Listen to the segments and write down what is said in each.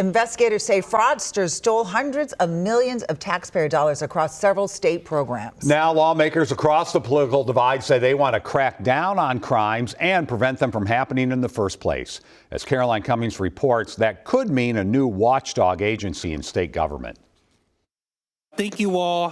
Investigators say fraudsters stole hundreds of millions of taxpayer dollars across several state programs. Now lawmakers across the political divide say they want to crack down on crimes and prevent them from happening in the first place. As Caroline Cummings reports, that could mean a new watchdog agency in state government. Thank you all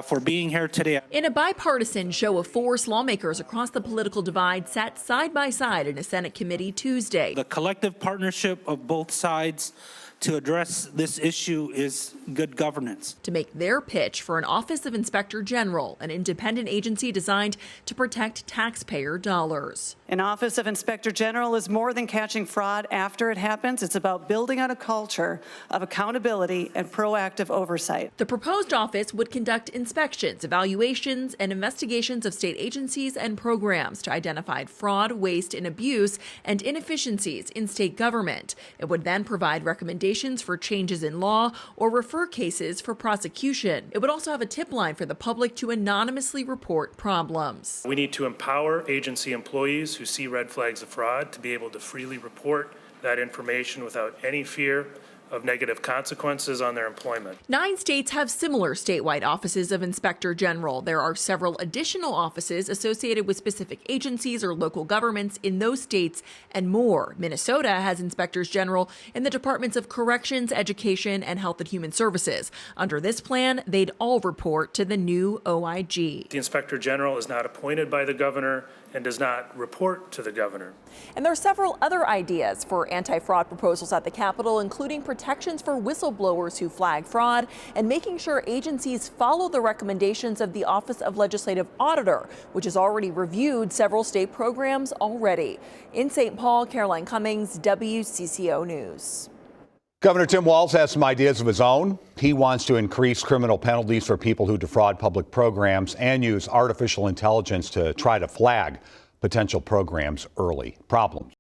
for being here today. In a bipartisan show of force, lawmakers across the political divide sat side by side in a Senate committee Tuesday. The collective partnership of both sides to address this issue is good governance. To make their pitch for an Office of Inspector General, an independent agency designed to protect taxpayer dollars. An Office of Inspector General is more than catching fraud after it happens. It's about building on a culture of accountability and proactive oversight. The proposed office would conduct inspections, evaluations, and investigations of state agencies and programs to identify fraud, waste, and abuse and inefficiencies in state government. It would then provide recommendations for changes in law or refer cases for prosecution. It would also have a tip line for the public to anonymously report problems. We need to empower agency employees who see red flags of fraud to be able to freely report that information without any fear of negative consequences on their employment. 9 states have similar statewide offices of Inspector General. There are several additional offices associated with specific agencies or local governments in those states and more. Minnesota has inspectors general in the Departments of Corrections, Education, and Health and Human Services. Under this plan, they'd all report to the new OIG. The Inspector General is not appointed by the governor and does not report to the governor. And there are several other ideas for anti-fraud proposals at the Capitol, including protections for whistleblowers who flag fraud and making sure agencies follow the recommendations of the Office of Legislative Auditor, which has already reviewed several state programs already. In St. Paul, Caroline Cummings, WCCO News. Governor Tim Walz has some ideas of his own. He wants to increase criminal penalties for people who defraud public programs and use artificial intelligence to try to flag potential programs early. Problems.